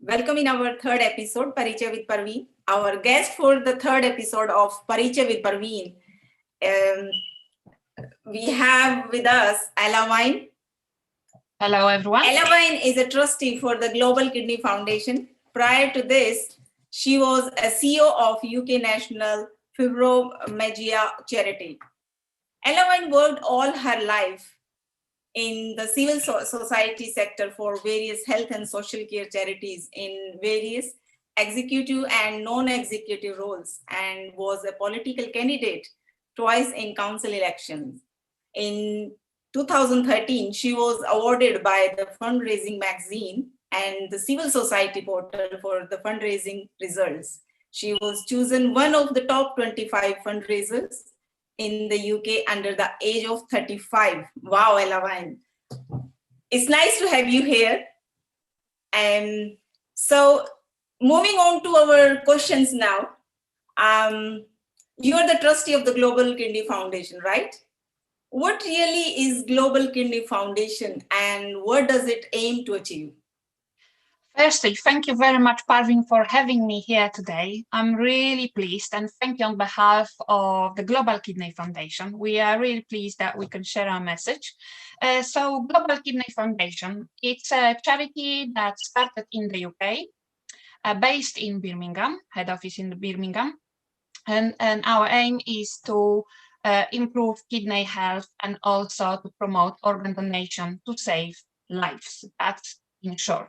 Welcome in our third episode, Parichaye with Parveen. Our guest for the third episode of Parichaye with Parveen, um, we have with us Ella Wine. Hello, everyone. Ella Wine is a trustee for the Global Kidney Foundation. Prior to this, she was a CEO of UK National Fibromyalgia Charity. Ella Wine worked all her life in the civil society sector for various health and social care charities in various executive and non-executive roles, and was a political candidate twice in council elections. In 2013, she was awarded by the Fundraising magazine and the Civil Society portal for the fundraising results. She was chosen one of the top 25 fundraisers in the UK under the age of 35. Wow, Ella Wine. It's nice to have you here. And so moving on to our questions now. You are the trustee of the Global Kidney Foundation, right? What really is Global Kidney Foundation and what does it aim to achieve? Firstly, thank you very much, Parveen, for having me here today. I'm really pleased, and thank you on behalf of the Global Kidney Foundation. We are really pleased that we can share our message. So Global Kidney Foundation, it's a charity that started in the UK, based in Birmingham, head office in Birmingham. And our aim is to improve kidney health and also to promote organ donation to save lives. That's in short.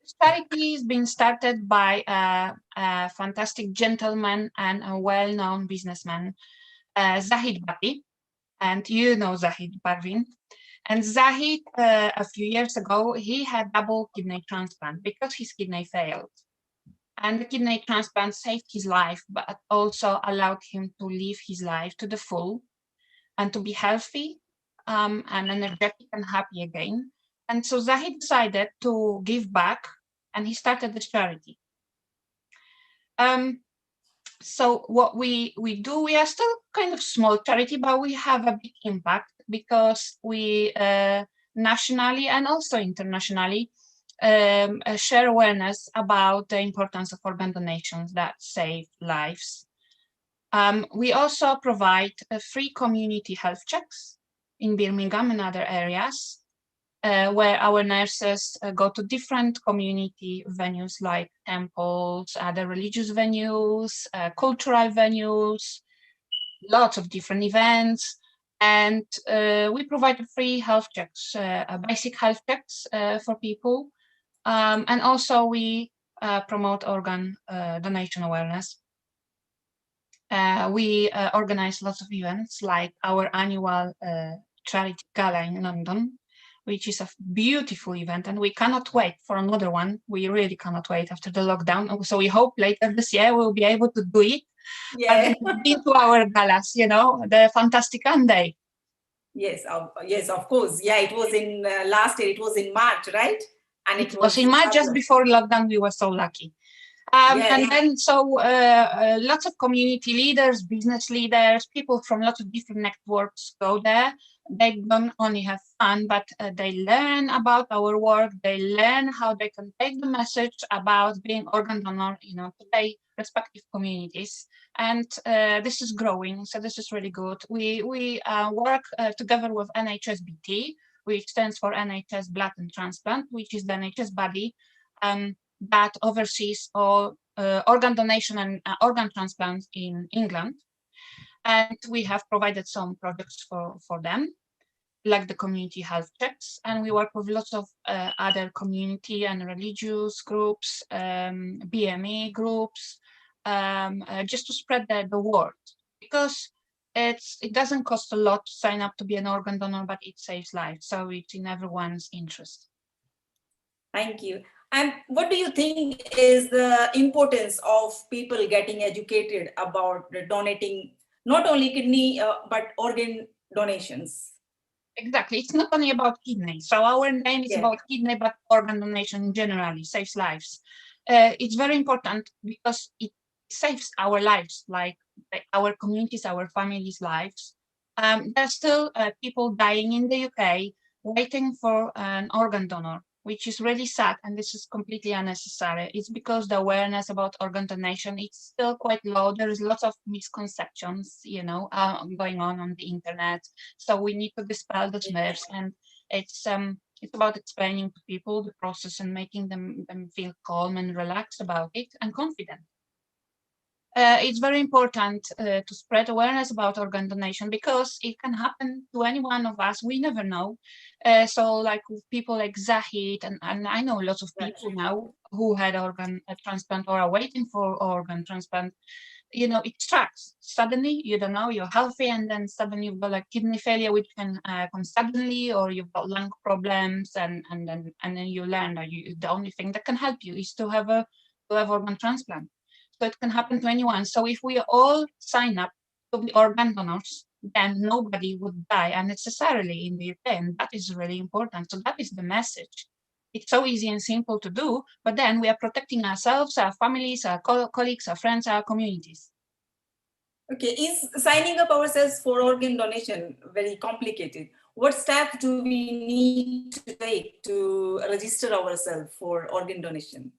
This charity is being started by a fantastic gentleman and a well-known businessman, Zahid Bhatti. And you know Zahid, Parveen. And Zahid, a few years ago, he had double kidney transplant because his kidney failed. And the kidney transplant saved his life, but also allowed him to live his life to the full and to be healthy and energetic and happy again. And so Zahid decided to give back, and he started this charity. So what we do, we are still kind of small charity, but we have a big impact because we nationally and also internationally share awareness about the importance of organ donations that save lives. We also provide free community health checks in Birmingham and other areas where our nurses go to different community venues like temples, other religious venues, cultural venues, lots of different events. And we provide free health checks, basic health checks for people. And also we promote organ donation awareness. We organize lots of events like our annual charity gala in London, which is a beautiful event, and we cannot wait for another one. We really cannot wait after the lockdown. So we hope later this year we'll be able to do it. Yeah. Into our galas, the Fantastic Day. Yes, of course. Yeah, it was in last year. It was in March, right? And it was in March, just before lockdown. We were so lucky. And then lots of community leaders, business leaders, people from lots of different networks go there. They don't only have fun, but they learn about our work. They learn how they can take the message about being organ donor, to their respective communities. And this is growing, so this is really good. We work together with NHSBT, which stands for NHS Blood and Transplant, which is the NHS body that oversees all organ donation and organ transplants in England. And we have provided some projects for them, like the community health checks. And we work with lots of other community and religious groups, BME groups, just to spread the word. Because it doesn't cost a lot to sign up to be an organ donor, but it saves lives. So it's in everyone's interest. Thank you. And what do you think is the importance of people getting educated about donating not only kidney, but organ donations? Exactly. It's not only about kidney. So our name is about kidney, but organ donation generally saves lives. It's very important because it saves our lives, like our communities, our families' lives. There's still people dying in the UK waiting for an organ donor. which is really sad, and this is completely unnecessary. It's because the awareness about organ donation is still quite low. There is lots of misconceptions, going on the internet. So we need to dispel those myths, and it's about explaining to people the process and making them feel calm and relaxed about it and confident. It's very important to spread awareness about organ donation because it can happen to any one of us. We never know. So like people like Zahid, and I know lots of people now who had organ transplant or are waiting for organ transplant. It strikes suddenly. You don't know, you're healthy, and then suddenly you've got like kidney failure, which can come suddenly, or you've got lung problems, and then you learn that the only thing that can help you is to have organ transplant. So it can happen to anyone. So if we all sign up to be organ donors, then nobody would die unnecessarily in the UK, and that is really important. So that is the message. It's so easy and simple to do, but then we are protecting ourselves, our families, our colleagues, our friends, our communities. Okay, is signing up ourselves for organ donation very complicated? What steps do we need to take to register ourselves for organ donation?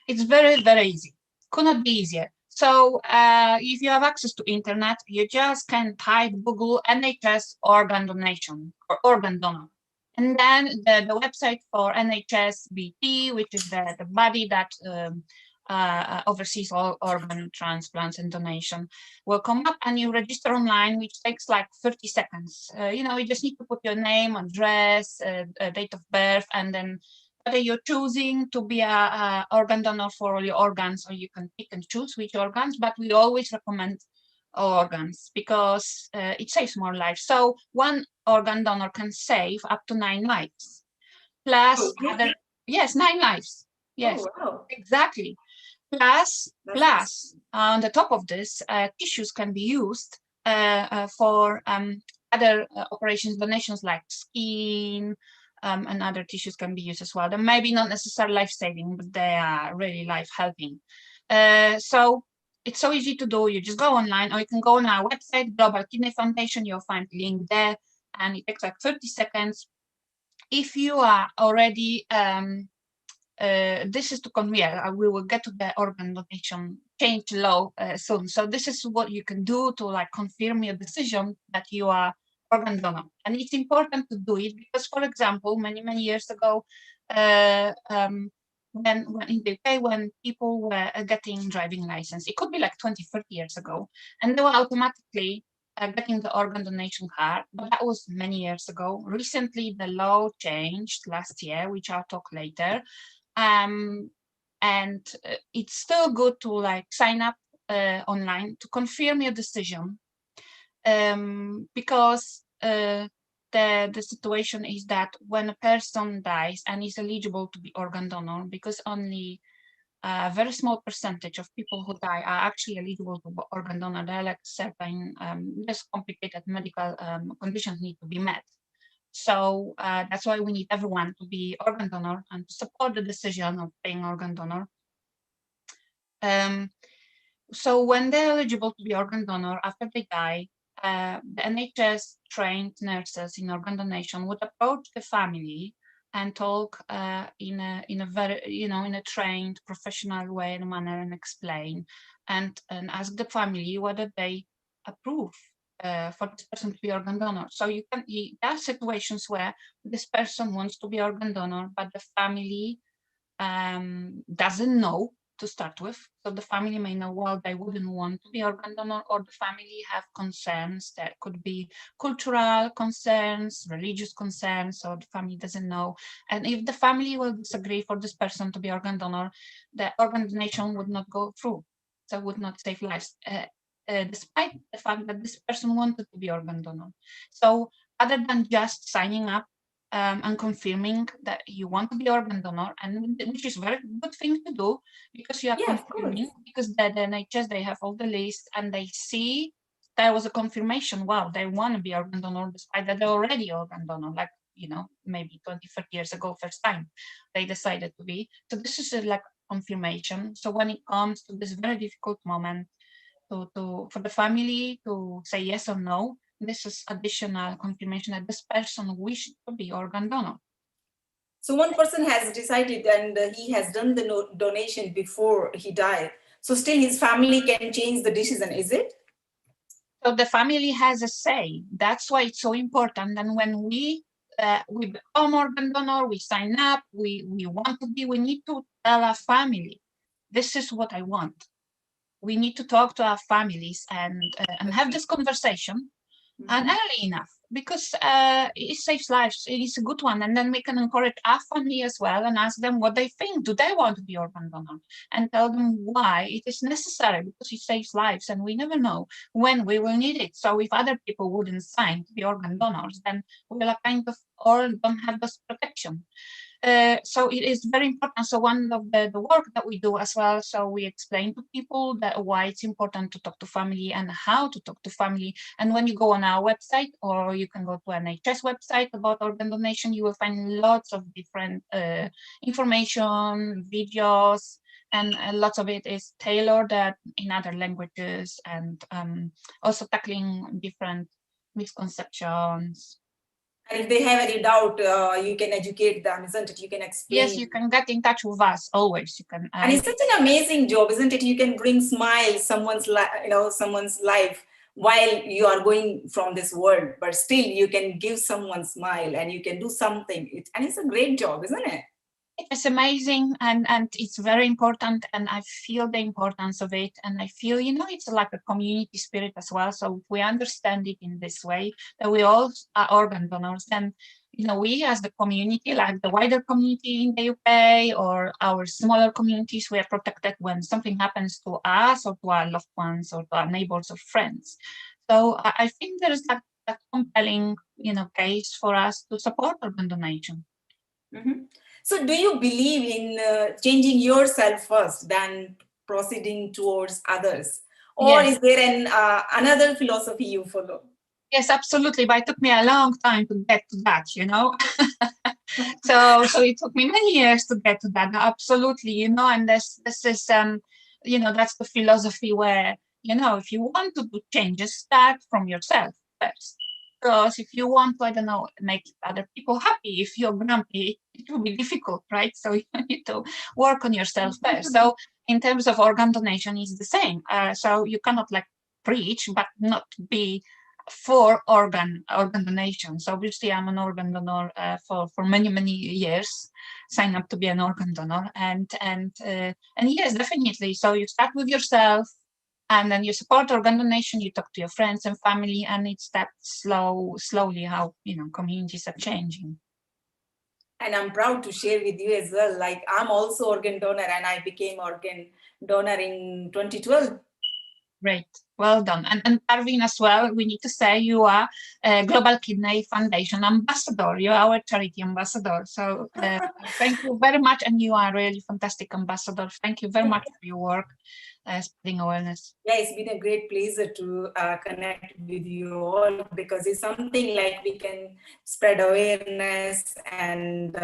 It's very, very easy. Could not be easier. So if you have access to internet, you just can type Google NHS organ donation or organ donor. And then the website for NHS BT, which is the body that oversees all organ transplants and donation, will come up, and you register online, which takes like 30 seconds. You just need to put your name, address, date of birth, and then whether you're choosing to be a organ donor for all your organs, or you can pick and choose which organs, but we always recommend organs because it saves more lives. So one organ donor can save up to 9 lives. Plus Really? yes, 9 lives. Yes, Oh, wow. exactly. Plus, on the top of this, tissues can be used for other operations, donations like skin, and other tissues can be used as well. They may be not necessarily life-saving, but they are really life-helping. So it's so easy to do. You just go online, or you can go on our website, Global Kidney Foundation. You'll find the link there, and it takes like 30 seconds. If you are already this is to we will get to the organ donation change law soon. So this is what you can do to like confirm your decision that you are organ donor. And it's important to do it because, for example, many years ago, when in the UK, when people were getting driving license, it could be like 20, 30 years ago, and they were automatically getting the organ donation card, but that was many years ago. Recently, the law changed last year, which I'll talk later. And it's still good to like sign up online to confirm your decision, because the situation is that when a person dies and is eligible to be organ donor, because only a very small percentage of people who die are actually eligible to be organ donor. There are like certain less complicated medical conditions need to be met. So that's why we need everyone to be organ donor and to support the decision of being organ donor. So when they're eligible to be organ donor after they die, the NHS trained nurses in organ donation would approach the family and talk in a very in a trained professional way and manner, and explain and ask the family whether they approve for this person to be organ donor. So there are situations where this person wants to be organ donor, but the family doesn't know to start with. So the family may know, well, they wouldn't want to be organ donor, or the family have concerns that could be cultural concerns, religious concerns, so the family doesn't know. And if the family will disagree for this person to be organ donor, the organ donation would not go through, so would not save lives, despite the fact that this person wanted to be organ donor. So other than just signing up and confirming that you want to be organ donor, and which is a very good thing to do because you are confirming, because the NHS, they have all the list and they see there was a confirmation, wow, they want to be organ donor despite that they're already organ donor, like maybe 20, 30 years ago, first time they decided to be. So this is like confirmation. So when it comes to this very difficult moment for the family to say yes or no, this is additional confirmation that this person wished to be organ donor. So one person has decided and he has done the donation before he died. So still his family can change the decision, is it? So the family has a say. That's why it's so important. And when we become organ donor, we sign up, we want to be, we need to tell our family, this is what I want. We need to talk to our families and have this conversation and early enough, because it saves lives. It is a good one. And then we can encourage our family as well and ask them what they think. Do they want to be organ donor? And tell them why it is necessary, because it saves lives and we never know when we will need it. So if other people wouldn't sign to be organ donors, then we will kind of all don't have this protection. So it is very important. So one of the work that we do as well, so we explain to people that why it's important to talk to family and how to talk to family. And when you go on our website, or you can go to NHS website about organ donation, you will find lots of different information, videos, and lots of it is tailored in other languages, and also tackling different misconceptions. And if they have any doubt, you can educate them, isn't it? You can explain. Yes, you can get in touch with us always. You can. And it's such an amazing job, isn't it? You can bring smiles someone's someone's life while you are going from this world, but still you can give someone smile and you can do something. And it's a great job, isn't it? It's amazing, and it's very important, and I feel the importance of it, and I feel, it's like a community spirit as well. So if we understand it in this way, that we all are organ donors, then we as the community, like the wider community in the UK or our smaller communities, we are protected when something happens to us or to our loved ones or to our neighbors or friends. So I think there is that compelling case for us to support organ donation. Mm-hmm. So do you believe in changing yourself first than proceeding towards others? Or Yes. is there another philosophy you follow? Yes, absolutely. But it took me a long time to get to that, So it took me many years to get to that. Absolutely, and this is that's the philosophy where, if you want to do changes, start from yourself first. Because if you want to, I don't know, make other people happy, if you're grumpy, it will be difficult, right? So you need to work on yourself first. So in terms of organ donation, it's the same. So you cannot preach, but not be for organ donation. So obviously I'm an organ donor for many years, sign up to be an organ donor, and yes, definitely. So you start with yourself, and then you support organ donation, you talk to your friends and family, and it's that slowly how communities are changing. And I'm proud to share with you as well, like I'm also organ donor, and I became organ donor in 2012. Great, well done. And Parveen as well, we need to say you are a Global Kidney Foundation ambassador. You are our charity ambassador. So thank you very much. And you are a really fantastic ambassador. Thank you very much for your work, spreading awareness. Yeah, it's been a great pleasure to connect with you all, because it's something like we can spread awareness, and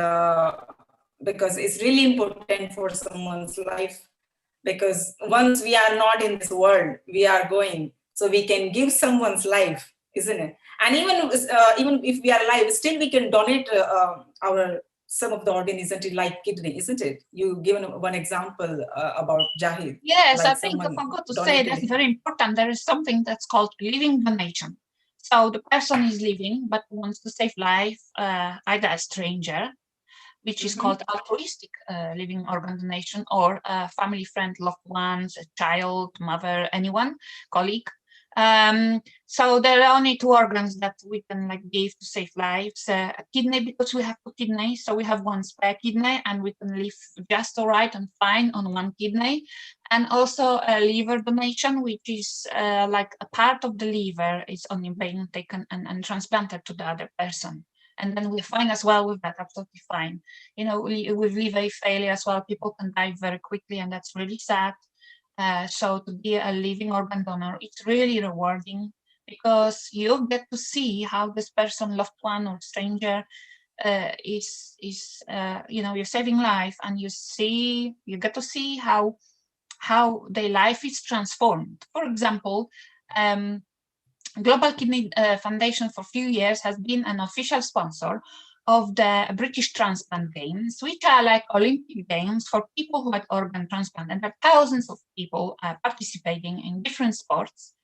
because it's really important for someone's life. Because once we are not in this world, we are going, so we can give someone's life, isn't it? And even if we are alive, still we can donate some of the organ, isn't it? Like kidney, isn't it? You given one example about Jahid. Yes, like I think I forgot to say that's very important. There is something that's called living donation. So the person is living but wants to save life, either a stranger, which is called altruistic living organ donation, or a family friend, loved ones, a child, mother, anyone, colleague. So there are only two organs that we can give to save lives. A kidney, because we have two kidneys, so we have one spare kidney and we can live just all right and fine on one kidney. And also a liver donation, which is like a part of the liver is only being taken and transplanted to the other person. And then we're fine as well with that, absolutely fine. With liver failure as well, people can die very quickly, and that's really sad. So to be a living organ donor, it's really rewarding, because you get to see how this person, loved one or stranger, is you're saving life, and you get to see how their life is transformed. For example, Global Kidney Foundation for a few years has been an official sponsor of the British Transplant Games, which are like Olympic Games for people who had organ transplant. And there are thousands of people participating in different sports.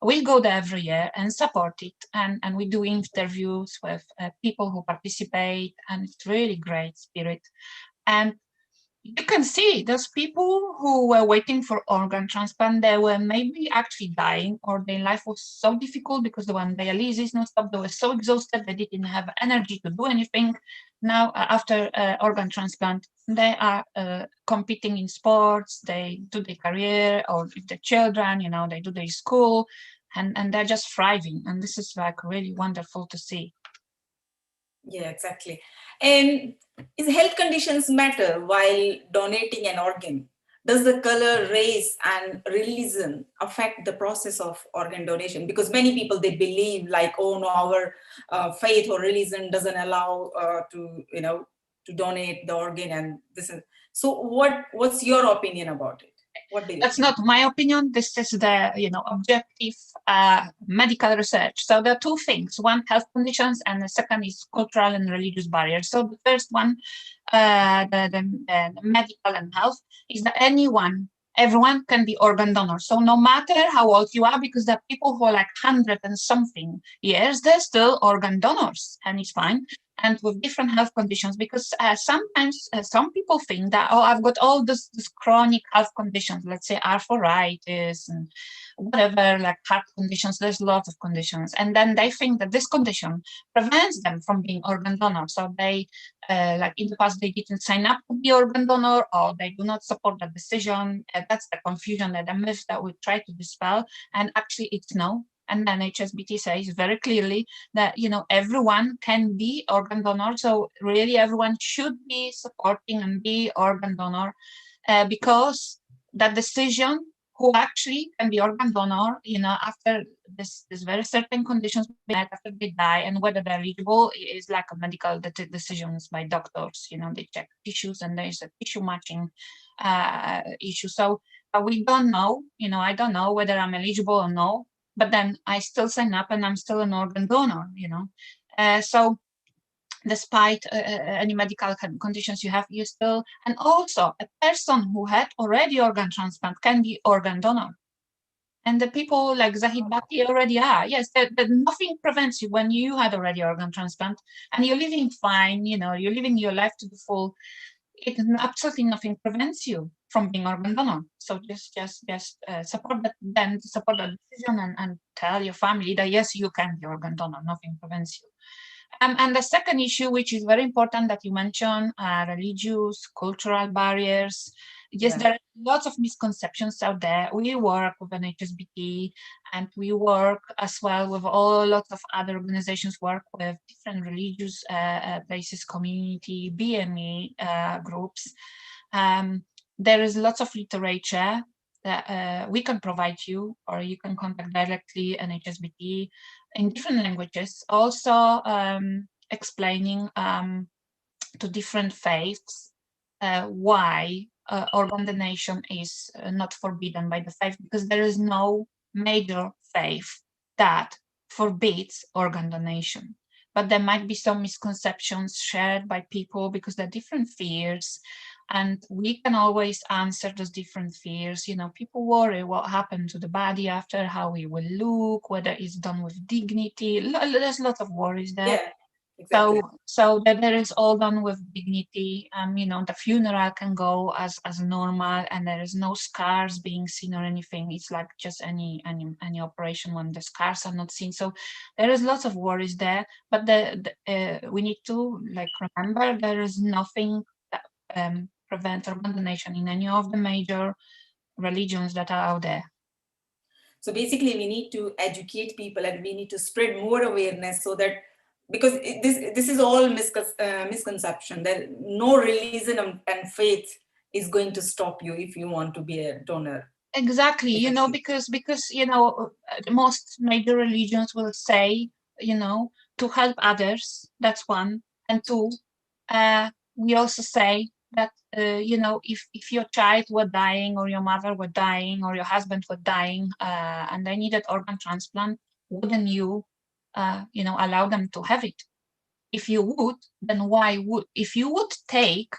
We go there every year and support it. And we do interviews with people who participate, and it's really great spirit. And you can see those people who were waiting for organ transplant, they were maybe actually dying, or their life was so difficult because they were on dialysis non-stop, they were so exhausted, they didn't have energy to do anything. Now, after organ transplant, they are competing in sports, they do their career, or if they're children, they do their school, and they're just thriving. And this is like really wonderful to see. Yeah, exactly. And is health conditions matter while donating an organ? Does the color, race, and religion affect the process of organ donation? Because many people, they believe like, oh no, our faith or religion doesn't allow to donate the organ, and this is. So what's your opinion about it? What do you That's think? not my opinion. This is the objective medical research. So there are two things: one, health conditions, and the second is cultural and religious barriers. So the first one, the medical and health, is that everyone can be organ donor. So no matter how old you are, because there are people who are like 100 and something years, they're still organ donors, and it's fine. And with different health conditions, because sometimes some people think that, oh, I've got all this chronic health conditions, let's say arthritis and whatever, like heart conditions, there's lots of conditions. And then they think that this condition prevents them from being organ donor. So they, like in the past, they didn't sign up to be organ donor, or they do not support the decision. That's the confusion, that the myth that we try to dispel. And actually it's no. And then HSBT says very clearly that everyone can be organ donor. So really everyone should be supporting and be organ donor, because that decision who actually can be organ donor, after this very certain conditions after they die, and whether they're eligible is like a medical decisions by doctors. They check tissues, and there's a tissue matching issue. So we don't know. I don't know whether I'm eligible or no. But then I still sign up, and I'm still an organ donor, So despite any medical conditions you have, you still, and also a person who had already organ transplant can be organ donor. And the people like Zahid Bati already are. Yes, that nothing prevents you when you had already organ transplant and you're living fine, you're living your life to the full. Absolutely nothing prevents you from being organ donor. So just support that, then support that decision, and tell your family that yes, you can be organ donor. Nothing prevents you. And the second issue, which is very important that you mentioned, religious, cultural barriers. Yes, there are lots of misconceptions out there. We work with an HSBT, and we work as well with lots of other organizations, work with different religious places, community, BME groups. There is lots of literature that we can provide you, or you can contact directly an HSBT in different languages, also explaining to different faiths why organ donation is not forbidden by the faith, because there is no major faith that forbids organ donation. But there might be some misconceptions shared by people because there are different fears, and we can always answer those different fears. People worry what happened to the body after, how we will look, whether it's done with dignity. There's a lot of worries there. Yeah. Exactly. So that there is all done with dignity. The funeral can go as normal, and there is no scars being seen or anything. It's like just any operation when the scars are not seen. So there is lots of worries there, but we need to remember there is nothing that prevents organ donation in any of the major religions that are out there. So basically, we need to educate people, and we need to spread more awareness, so that, because this is all misconception, that no religion and faith is going to stop you if you want to be a donor. Exactly, because most major religions will say, to help others. That's one, and two, we also say that if your child were dying, or your mother were dying, or your husband were dying, and they needed organ transplant, wouldn't you, allow them to have it? If you would, then why would, if you would take,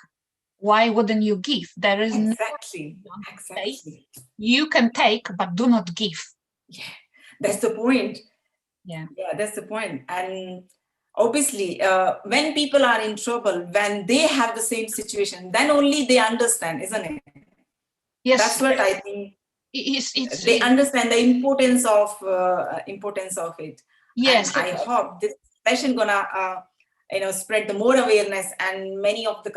why wouldn't you give? There is Exactly. no Exactly. you can take, but do not give. Yeah, that's the point. Yeah. Yeah, that's the point. And obviously, when people are in trouble, when they have the same situation, then only they understand, isn't it? Yes. That's what I think. It's They understand the importance of it. And yes. I hope this session gonna spread the more awareness, and many of the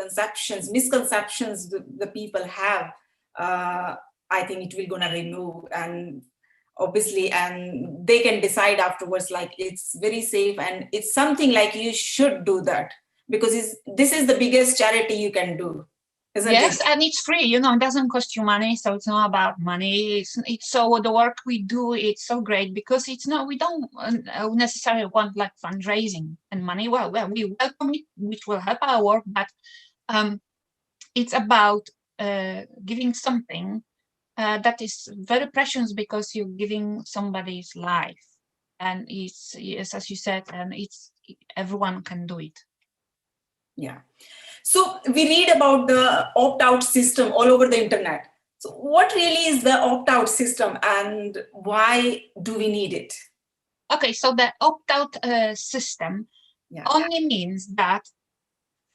misconceptions the people have, I think it will gonna remove. And obviously, and they can decide afterwards, like it's very safe and it's something like you should do that, because this is the biggest charity you can do, isn't Yes, it? and it's free, you know, it doesn't cost you money, so it's not about money. It's so the work we do, it's so great because it's not, we don't necessarily want like fundraising and money. Well, we welcome it, which will help our work, but it's about giving something that is very precious because you're giving somebody's life, and it's, yes, as you said, and it's, everyone can do it. Yeah. So we read about the opt-out system all over the internet. So what really is the opt-out system and why do we need it? Okay, so the opt-out system only means that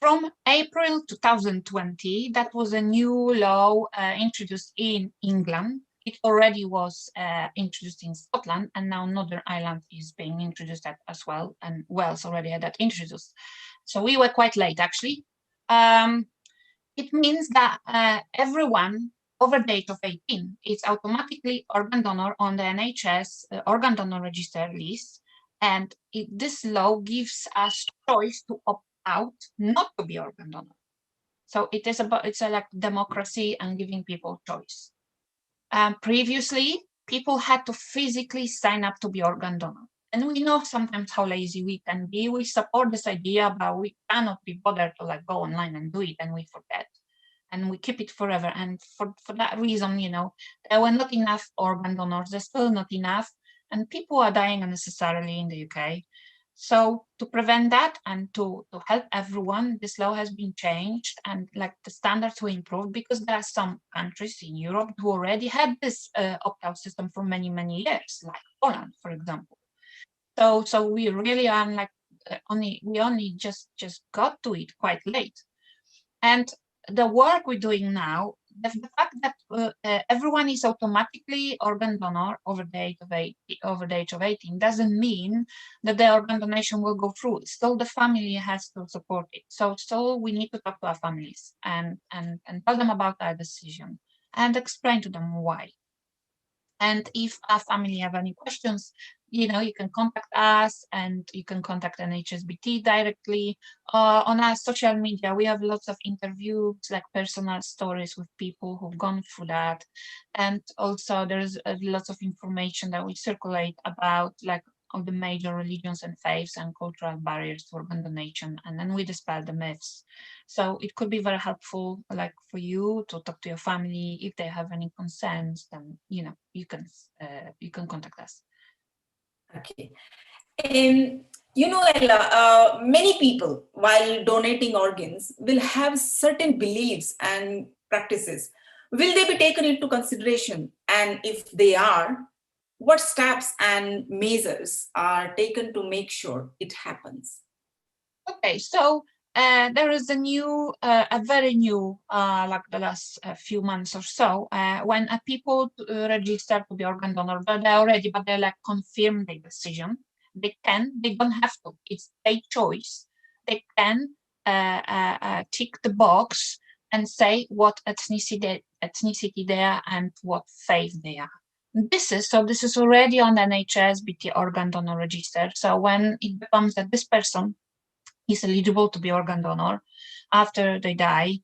from April 2020, that was a new law introduced in England. It already was introduced in Scotland, and now Northern Ireland is being introduced as well, and Wales already had that introduced. So we were quite late, actually. It means that everyone over the age of 18 is automatically organ donor on the NHS organ donor register list. And this law gives us choice to opt out not to be organ donor. So it is about, it's like democracy and giving people choice. Previously, people had to physically sign up to be organ donor. And we know sometimes how lazy we can be. We support this idea, but we cannot be bothered to like go online and do it, and we forget. And we keep it forever. And for that reason, you know, there were not enough organ donors. There's still not enough. And people are dying unnecessarily in the UK. So to prevent that and to help everyone, this law has been changed and like the standards were improved, because there are some countries in Europe who already had this opt-out system for many, many years, like Poland, for example. So we really are like we only just got to it quite late. And the work we're doing now, the fact that everyone is automatically organ donor over the age of 18 doesn't mean that the organ donation will go through. Still, the family has to support it. So still, we need to talk to our families and tell them about our decision and explain to them why. And if our family have any questions, you know, you can contact us and you can contact NHSBT directly. On our social media, we have lots of interviews, like personal stories with people who've gone through that. And also there's lots of information that we circulate about like all the major religions and faiths and cultural barriers to organ donation. And then we dispel the myths. So it could be very helpful, like for you to talk to your family. If they have any concerns, then you know you can contact us. Okay. And Ella, many people, while donating organs, will have certain beliefs and practices. Will they be taken into consideration? And if they are, what steps and measures are taken to make sure it happens? Okay, so there is a very new, like the last few months or so, when people register to be organ donor, but they like confirm their decision. They don't have to. It's their choice. They can tick the box and say what ethnicity they are and what faith they are. This is already on the NHS-BT organ donor register. So when it becomes that this person is eligible to be organ donor after they die,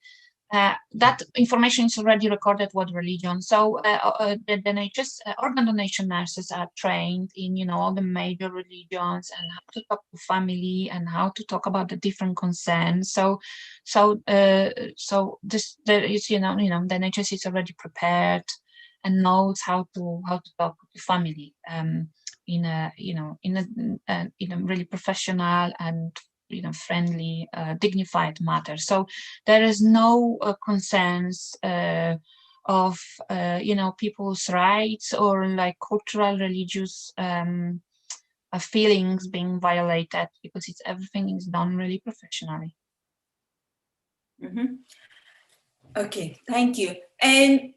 that information is already recorded what religion. So the NHS organ donation nurses are trained in, you know, all the major religions and how to talk to family and how to talk about the different concerns. So this there is, you know, the NHS is already prepared and knows how to talk to family in a really professional and friendly, dignified matter. So there is no concerns of people's rights or like cultural, religious feelings being violated, because everything is done really professionally. Okay, thank you. And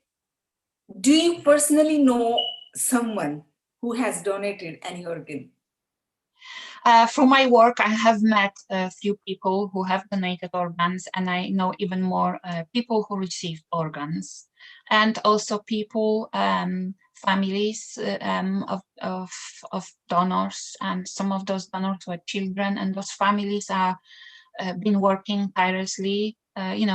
do you personally know someone who has donated any organ? Through my work, I have met a few people who have donated organs, and I know even more people who received organs, and also people, families of donors, and some of those donors were children, and those families are been working tirelessly,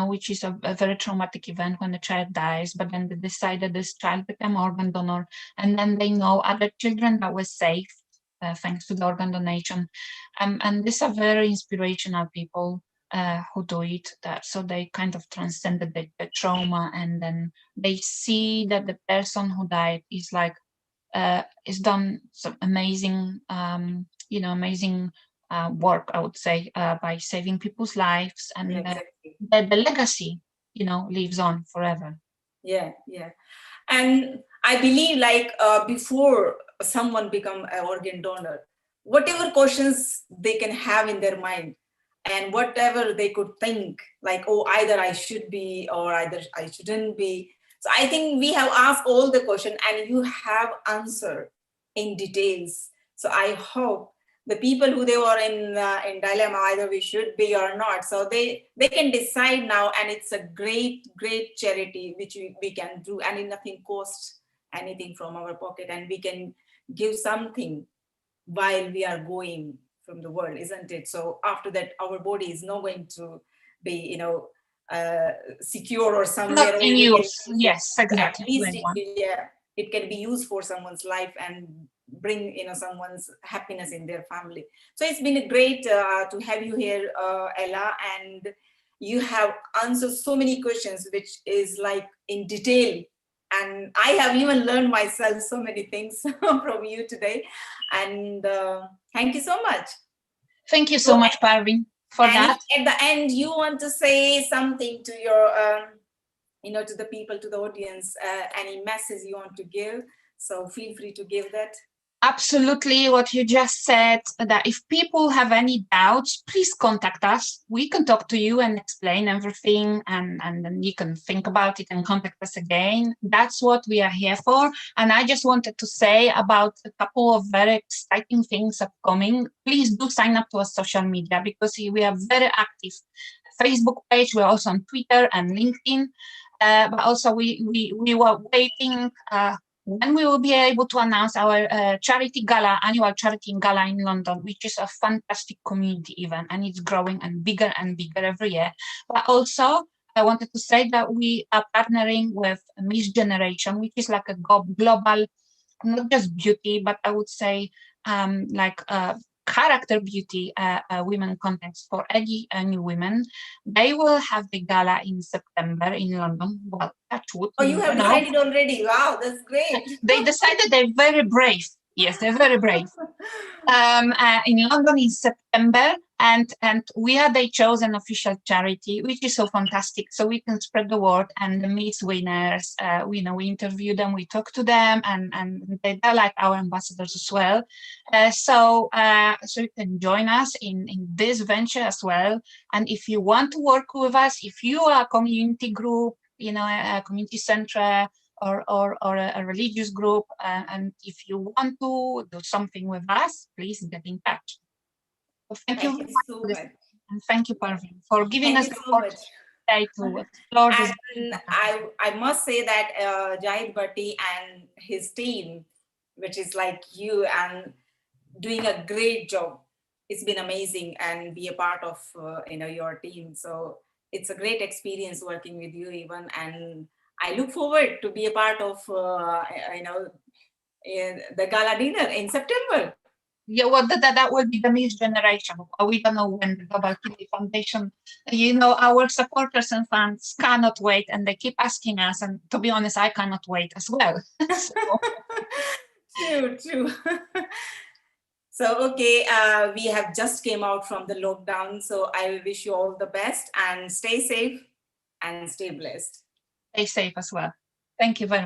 which is a very traumatic event when a child dies, but then they decided this child became organ donor, and then they know other children that were safe thanks to the organ donation. And these are very inspirational people who do it, so they kind of transcended the trauma, and then they see that the person who died is is done some amazing, amazing work, I would say, by saving people's lives, and Exactly. the legacy, lives on forever. Yeah. And I believe before someone become an organ donor, whatever questions they can have in their mind and whatever they could think, like, oh, either I should be or either I shouldn't be. So I think we have asked all the question and you have answered in details. So I hope the people who they were in dilemma, either we should be or not, so they can decide now, and it's a great charity which we can do, and it nothing costs anything from our pocket, and we can give something while we are going from the world, isn't it? So after that our body is not going to be secure or Not somewhere, or in we can use. use it. Yes, So at exactly. least it can be used for someone's life and bring someone's happiness in their family. So it's been a great to have you here, Ella, and you have answered so many questions which is like in detail, and I have even learned myself so many things from you today, and thank you so much. Thank you So, so much, Parveen, for and that. if at the end you want to say something to your to the people, to the audience, any message you want to give, so feel free to give that. Absolutely, what you just said, that if people have any doubts, please contact us. We can talk to you and explain everything, and then you can think about it and contact us again. That's what we are here for. And I just wanted to say about a couple of very exciting things upcoming. Please do sign up to our social media, because we are very active. Facebook page, we're also on Twitter and LinkedIn. But also we were waiting when we will be able to announce our charity gala, annual charity gala in London, which is a fantastic community event, and it's growing and bigger every year. But also, I wanted to say that we are partnering with Miss Generation, which is like a global, not just beauty, but I would say character beauty women contest for any new women. They will have the gala in September in London. Well, that's what Oh, you have decided already. Wow, that's great. they decided. They're very brave. Yes, they're very brave. In London in September, and they chose an official charity, which is so fantastic. So we can spread the word, and the Miss winners, we interview them, we talk to them, and they're like our ambassadors as well. So you can join us in this venture as well. And if you want to work with us, if you are a community group, a community center, or a religious group, and if you want to do something with us, please get in touch. So thank you very much so for this, much. and thank you, Parveen, for giving Thank us you the so much. opportunity to explore this. And I must say that Jahid Bhatti and his team, which is like you, and doing a great job. It's been amazing, and be a part of your team. So it's a great experience working with you, even, and I look forward to be a part of the gala dinner in September. Yeah, well, that will be the Miss Generation. We don't know when the Global Kidney Foundation, our supporters and fans cannot wait, and they keep asking us. And to be honest, I cannot wait as well. True. So, okay, we have just came out from the lockdown. So I wish you all the best and stay safe and stay blessed. Stay safe as well. Thank you very much.